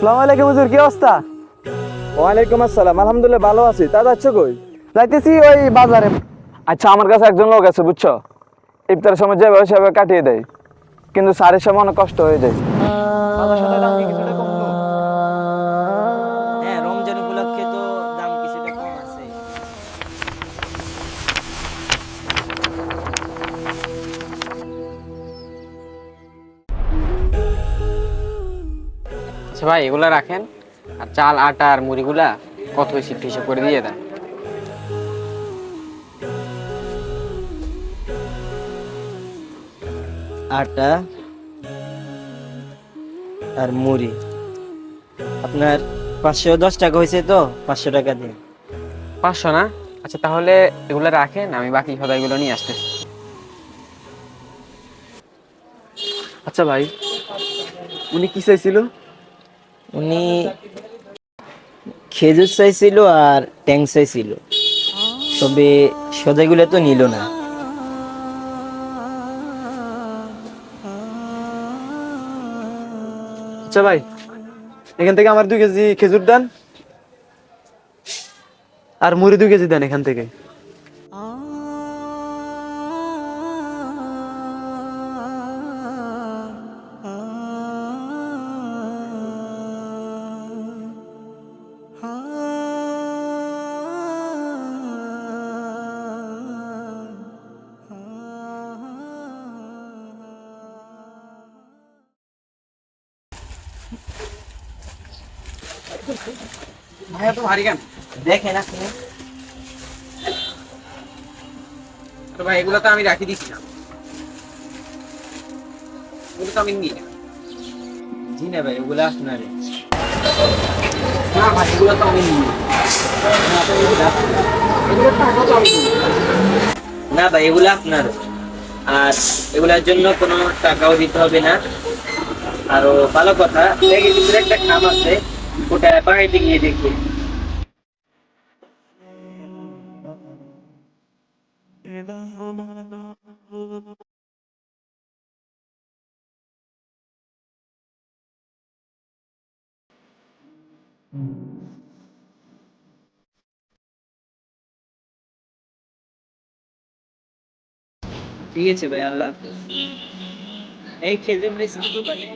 আসসালামু আলাইকুম হুজুর, কি অবস্থা? ওয়ালাইকুম আসসালাম, আলহামদুলিল্লাহ ভালো আছি। তা যাচ্ছ কই? যাইতেছি ওই বাজারে। আচ্ছা, আমার কাছে একজন লোক আছে বুঝছো, ইফতারের সময় যেভাবে সেভাবে কাটিয়ে দেয়, কিন্তু সারের সময় অনেক কষ্ট হয়ে যায়। বাজার সদাই দাম কি কিছুটা কমতো? হ্যাঁ, রমজান উপলক্ষে তো দাম কিছুটা কম আছে। আচ্ছা ভাই, এগুলা রাখেন। আর চাল, আটা আর মুড়িগুলা কত হয়েছে একটু হিসাব করে দিয়ে দেন। আটা আর মুড়ি আপনার 510 টাকা হয়েছে, তো 500 টাকা দিন। 500 না? আচ্ছা তাহলে এগুলা রাখেন, আমি বাকি সদাইগুলো নিয়ে আসতেছি। আচ্ছা ভাই, উনি কি চাইছিল? উনি খেজুর চাইছিল আর ট্যাং চাইছিল, তবে সদাইগুলো তো নিল না। আচ্ছা ভাই, এখান থেকে আমার 2 কেজি খেজুর দেন, আর মুড়ি 2 কেজি দেন এখান থেকে। ভাইয়া তো ভারী কেন? দেখেন আপনি। তো ভাই এগুলো তো আমি রাখি দিছি না, এগুলো তো আমি নিই না। জি না ভাই, ওগুলো আপনারই। না ভাই, এগুলো তো আমি নিই না। এগুলোর টাকা তো আমি নিই না। না ভাই, এগুলো আপনার। আর এগুলার জন্য কোনো টাকাও দিতে হবে না। আরো ভালো কথা, ব্যাগের ভিতরে একটা খাম আছে, ওটা বাড়িতে গিয়ে দেখি। ঠিক আছে ভাই, আল্লাহ হাফেজ। এই খেজুর বিস্কুট দোকানে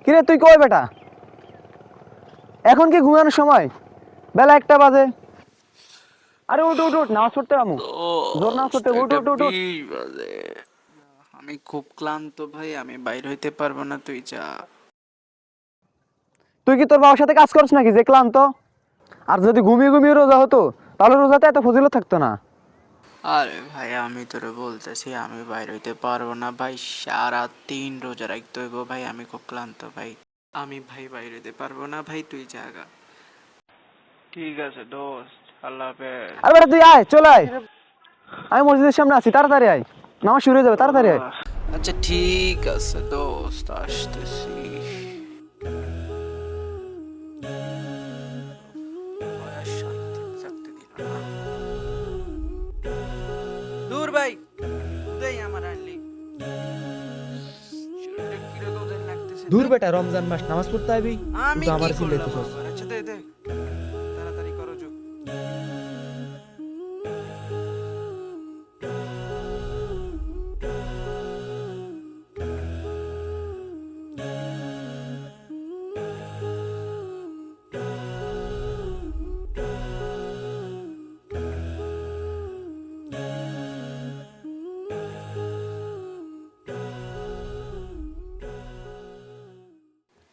কিরে তুই কই বেটা? এখন কি ঘুমানোর সময়? বেলা 1টা বাজে। আরে উঠ উঠ উঠ, নামাজ পড়তে আমু। জোর নামাজ পড়তে, উঠ এটা উঠ উঠ উঠ। 20 বাজে। আমি খুব ক্লান্ত ভাই, আমি বাইর হইতে পারবো না, তুই যা। তুই কি তোর বাবার সাথে কাজ করছ নাকি যে ক্লান্ত? আর যদি ঘুমিয়ে ঘুমিয়ে রোজা হতো তাহলে রোজাতে এত ফজিলত থাকতো না। আরে ভাই, আমি তোরে বলতেছি আমি বাইর হইতে পারবো না ভাই, সারা 3 রোজা রাখতে হইব ভাই, আমি খুব ক্লান্ত ভাই। আমি ভাই বাইর হইতে পারবো না ভাই, তুই জাগা। ঠিক আছে দোস্ত, আল্লাহ হাফেজ। আরে বেটা তুই আয়, চলে আয়। আমি মসজিদের সামনে আছি, তাড়াতাড়ি আয়। নামাজ শুরু হয়ে যাবে, তাড়াতাড়ি আয়। আচ্ছা ঠিক আছে দোস্ত, আসতেছি। আর শান্তিতে থাকতে দিল না। দূর ভাই, উদয় আমার আনলি। শরীরটা কিরকম যেন লাগতেছে। দূর বেটা, রমজান মাস নামাজ পড়তে আইবি, আমি তুই কি আমার করলাম চিল্লাইতেছস। আবার? আচ্ছা দে দে, তাড়াতাড়ি করো যোগ।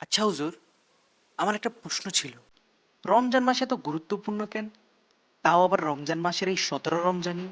আচ্ছা হুজুর, আমার একটা প্রশ্ন ছিল। রমজান মাস এত গুরুত্বপূর্ণ কেন? তাও আবার রমজান মাসের এই 17 রমজানই।